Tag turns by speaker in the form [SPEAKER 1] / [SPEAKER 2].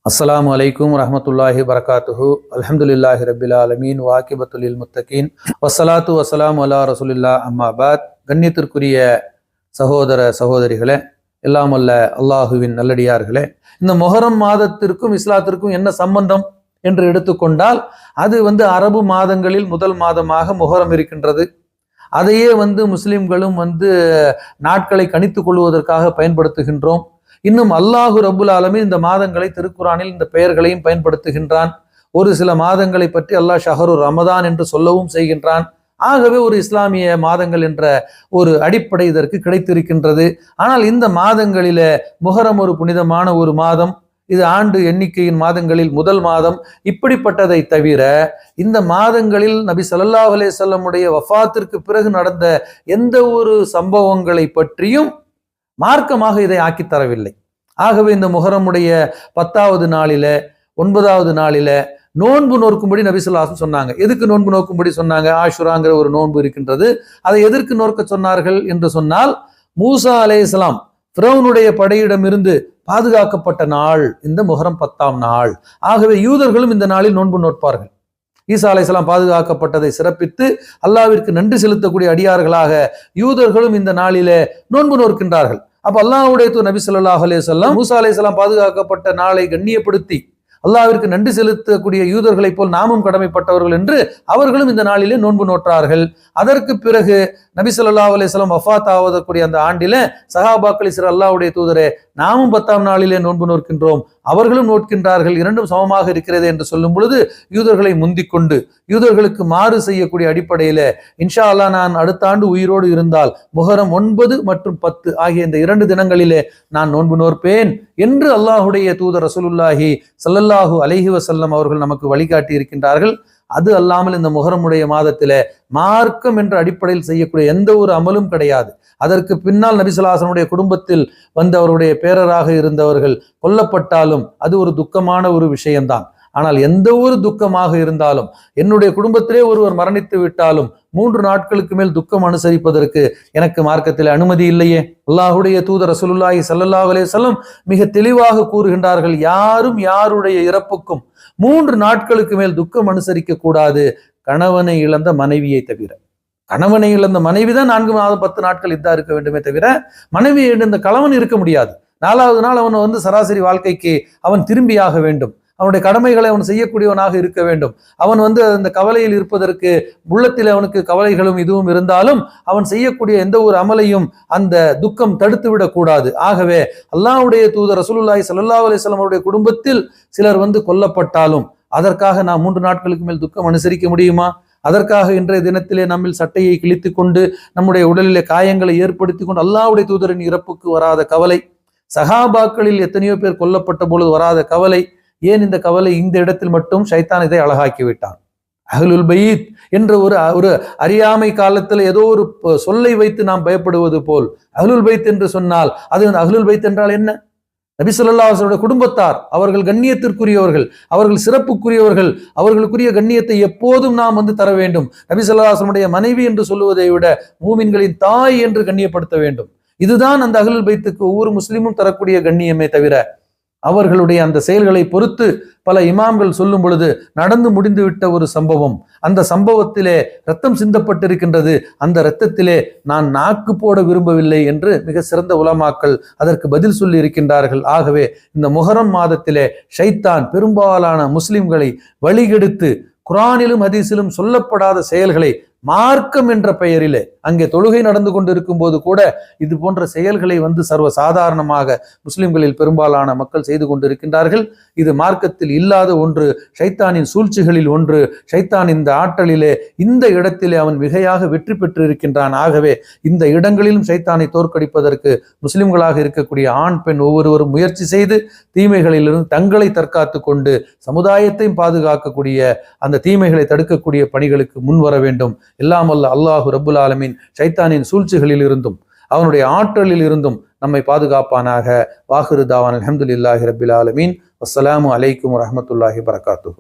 [SPEAKER 1] அஸ்ஸலாமு அலைக்கும் வரஹ்மத்துல்லாஹி வரகாத்துஹு. அல்ஹம்துலில்லாஹி ரப்பில் ஆலமீன் வாகிபத்துல் முத்தகீன் வஸ்ஸலாத்து வஸ்ஸலாமு அலா ரசூலில்லாஹ் அம்மா பாத். கண்ணியத்திற்குரிய சகோதர சகோதரிகளே, எல்லாம் அல்ல அல்லாஹுவின் நல்லடியார்களே, இந்த மொஹரம் மாதத்திற்கும் இஸ்லாத்திற்கும் என்ன சம்பந்தம் என்று எடுத்துக்கொண்டால், அது அரபு மாதங்களில் முதல் மாதமாக மொஹரம் இருக்கின்றது. அதையே முஸ்லிம்களும் நாட்களை கணித்துக் கொள்வதற்காக பயன்படுத்துகின்றோம். இன்னும் அல்லாஹு ரப்புல் ஆலமீன் இந்த மாதங்களை திருக்குரானில் இந்த பெயர்களையும் பயன்படுத்துகின்றான். ஒரு சில மாதங்களை பற்றி அல்லாஹ் ஷஹரு ரமதான் என்று சொல்லவும் செய்கின்றான். ஆகவே ஒரு இஸ்லாமிய மாதங்கள் என்ற ஒரு அடிப்படை இதற்கு கிடைத்திருக்கின்றது. ஆனால் இந்த மாதங்களில முஹரம் ஒரு புனிதமான ஒரு மாதம், இது ஆண்டு எண்ணிக்கையின் மாதங்களில் முதல் மாதம். இப்படிப்பட்டதை தவிர இந்த மாதங்களில் நபி ஸல்லல்லாஹு அலைஹி வஸல்லமுடைய வஃபாத்திற்கு பிறகு நடந்த எந்த ஒரு சம்பவங்களை பற்றியும் மார்க்கமாக இதை ஆக்கித்தரவில்லை. ஆகவே இந்த முஹரமுடைய 10வது நாளில 9வது நாளில நோன்பு நோக்கும்படி நபி ஸல்லல்லாஹு அலைஹி வஸல்லம் சொன்னாங்க. எதுக்கு நோன்பு நோக்கும்படி சொன்னாங்க? ஆஷுராங்கிற ஒரு நோன்பு இருக்கின்றது. அதை எதற்கு நோக்க சொன்னார்கள் என்று சொன்னால், மூசா அலைஹிஸ்ஸலாம் ஃபிரௌனுடைய படையிடமிருந்து பாதுகாக்கப்பட்ட நாள் இந்த முஹரம் 10ஆம் நாள். ஆகவே யூதர்களும் இந்த நாளில் நோன்பு நோட்பார்கள். ஈசா அலைஹிஸ்ஸலாம் பாதுகாக்கப்பட்டதை சிறப்பித்து அல்லாஹ்விற்கு நன்றி செலுத்தக்கூடிய அடியார்களாக யூதர்களும் இந்த நாளிலே நோன்பு நோக்கின்றார்கள். அப்ப அல்லாஹ்வுடைய தூதர் நபி ஸல்லல்லாஹு அலைஹி வஸல்லம் மூசா அலைஹிஸ்ஸலாம் பாதுகாக்கப்பட்ட நாளை கண்ணியப்படுத்தி அல்லாஹ்விற்கு நன்றி செலுத்தக்கூடிய யூதர்களை போல் நாமும் கடமைப்பட்டவர்கள் என்று அவர்களும் இந்த நாளிலே நோன்பு நோற்றார்கள். அதற்கு பிறகு நபி ஸல்லல்லாஹு அலைஹி வஸல்லம் வஃபாத் ஆவதற்குரிய அந்த ஆண்டிலே சஹாபாக்கள் சிறு அல்லாஹ்வுடைய தூதரே, நாமும் 10ஆம் நாளிலே நோன்பு நோக்கின்றோம், அவர்களும் நோக்கின்றார்கள், இரண்டும் சமமாக இருக்கிறது என்று சொல்லும் பொழுது யூதர்களை முந்திக் கொண்டு யூதர்களுக்கு மாறு செய்யக்கூடிய அடிப்படையில இன்ஷா அல்லாஹ் நான் அடுத்த ஆண்டு உயிரோடு இருந்தால் முஹரம் 9 மற்றும் 10 ஆகிய இந்த 2 தினங்களிலே நான் நோன்பு நோற்பேன் என்று அல்லாஹுடைய தூதர் ரசூலுல்லாஹி ஸல்லல்லாஹு அலைஹி வஸல்லம் அவர்கள் நமக்கு வழிகாட்டி இருக்கின்றார்கள். அது அல்லாமல் இந்த முஹரமுடைய மாதத்தில மார்க்கம் என்ற அடிப்படையில் செய்யக்கூடிய எந்த ஒரு அமலும் கிடையாது. அதற்கு பின்னால் நபி ஸல்லல்லாஹு அலைஹி வஸல்லம் குடும்பத்தில் அவருடைய பேரராக இருந்தவர்கள் கொல்லப்பட்டாலும் அது ஒரு துக்கமான ஒரு விஷயம்தான். ஆனால் எந்த ஒரு துக்கமாக இருந்தாலும், என்னுடைய குடும்பத்திலே ஒருவர் மரணித்து விட்டாலும் 3 நாட்களுக்கு மேல் துக்கம் அனுசரிப்பதற்கு எனக்கு மார்க்கத்தில் அனுமதி இல்லையே. அல்லாஹுடைய தூதர் ரசூலுல்லாஹி ஸல்லல்லாஹு அலைஹி வஸல்லம் மிக தெளிவாக கூறுகின்றார்கள், யாரும் யாருடைய இறப்புக்கும் 3 நாட்களுக்கு மேல் துக்கம் அனுசரிக்க கூடாது, கணவனை இழந்த மனைவியை தவிர. கணவனை இழந்த மனைவி தான் 4 மாதம் 10 நாட்கள் இதா இருக்க வேண்டுமே தவிர மனைவியை இழந்த கணவன் இருக்க முடியாது. 4வது நாள் அவன் சராசரி வாழ்க்கைக்கு அவன் திரும்பியாக வேண்டும். அவனுடைய கடமைகளை அவன் செய்யக்கூடியவனாக இருக்க வேண்டும். அவன் அந்த கவலையில் இருப்பதற்கு உள்ளத்தில் அவனுக்கு கவலைகளும் இதுவும் இருந்தாலும் அவன் செய்யக்கூடிய எந்த ஒரு அமலையும் அந்த துக்கம் தடுத்து விடக்கூடாது. ஆகவே அல்லாஹ்வுடைய தூதர் ரசூலுல்லாஹி ஸல்லல்லாஹு அலைஹி வஸல்லம் அவருடைய குடும்பத்தில் சிலர் கொல்லப்பட்டாலும் அதற்காக நாம் 3 நாட்களுக்கு மேல் துக்கம் அனுசரிக்க முடியுமா? அதற்காக இன்றைய தினத்திலே நம்மில் சட்டையை கிழித்து கொண்டு நம்முடைய உடலிலே காயங்களை ஏற்படுத்தி கொண்டு அல்லாஹ்வுடைய தூதரின் இறப்புக்கு வராத கவலை, சஹாபாக்களில் எத்தனையோ பேர் கொல்லப்பட்ட பொழுது வராத கவலை, ஏன் இந்த கவலை இந்த இடத்தில் மட்டும் ஷைத்தான் இதை அழகாக்கி விட்டான்? அஹ்லுல் பைத் என்ற ஒரு அறியாமை காலத்தில் ஏதோ ஒரு சொல்லை வைத்து நாம் பயப்படுவது போல், அஹ்லுல் பைத் என்று சொன்னால் அது அஹ்லுல் பைத் என்றால் என்ன? நபி ஸல்லல்லாஹு அலைஹி வஸல்லம் குடும்பத்தார், அவர்கள் கண்ணியத்திற்குரியவர்கள், அவர்கள் சிறப்புக்குரியவர்கள், அவர்களுக்குரிய கண்ணியத்தை எப்போதும் நாம் தர வேண்டும். நபி ஸல்லல்லாஹு அலைஹி வஸல்லம் மனைவி என்று சொல்லுவதை விட மூமின்களின் தாய் என்று கண்ணியப்படுத்த வேண்டும். இதுதான் அந்த அஹ்லுல் பைத்துக்கு ஒவ்வொரு முஸ்லிமும் தரக்கூடிய கண்ணியமே தவிர அவர்களுடைய அந்த செயல்களை பொறுத்து பல இமாம்கள் சொல்லும் பொழுது நடந்து முடிந்து விட்ட ஒரு சம்பவம், அந்த சம்பவத்திலே ரத்தம் சிந்தப்பட்டிருக்கின்றது, அந்த இரத்தத்திலே நான் நாக்கு போட விரும்பவில்லை என்று மிக சிறந்த உலமாக்கள் அதற்கு பதில் சொல்லி இருக்கின்றார்கள். ஆகவே இந்த முஹரம் மாதத்திலே ஷைத்தான் பெரும்பாலான முஸ்லிம்களை வழிகெடுத்து குர்ஆனிலும் ஹதீஸிலும் சொல்லப்படாத செயல்களை மார்க்கம் என்ற பெயரிலே, அங்கே தொழுகை நடந்து கொண்டிருக்கும் போது கூட இது போன்ற செயல்களை சர்வ சாதாரணமாக முஸ்லிம்களில் பெரும்பாலான மக்கள் செய்து கொண்டிருக்கின்றார்கள். இது மார்க்கத்தில் இல்லாத ஒன்று, ஷைத்தானின் சூழ்ச்சிகளில் ஒன்று. ஷைத்தான் இந்த ஆற்றலிலே இந்த இடத்திலே அவன் மிகையாக வெற்றி பெற்று இருக்கின்றான். ஆகவே இந்த இடங்களிலும் ஷைத்தானை தோற்கடிப்பதற்கு முஸ்லிம்களாக இருக்கக்கூடிய ஆண் பெண் ஒவ்வொருவரும் முயற்சி செய்து தீமைகளிலிருந்து தங்களை தற்காத்து கொண்டு சமுதாயத்தையும் பாதுகாக்கக்கூடிய அந்த தீமைகளை தடுக்கக்கூடிய பணிகளுக்கு முன்வர வேண்டும். எல்லாம் வல்ல அல்லாஹு ரப்புல் ஆலமீன் ஷைத்தானின் சூழ்ச்சிகளில் இருந்தும் அவனுடைய ஆற்றலில் இருந்தும் நம்மை பாதுகாப்பானாக. வாஹிரு தாவான் அல்ஹம்துலில்லாஹி ரப்பில் ஆலமீன். அஸ்ஸலாமு அலைக்கும் வரஹ்மத்துல்லாஹி வபரகாத்துஹு.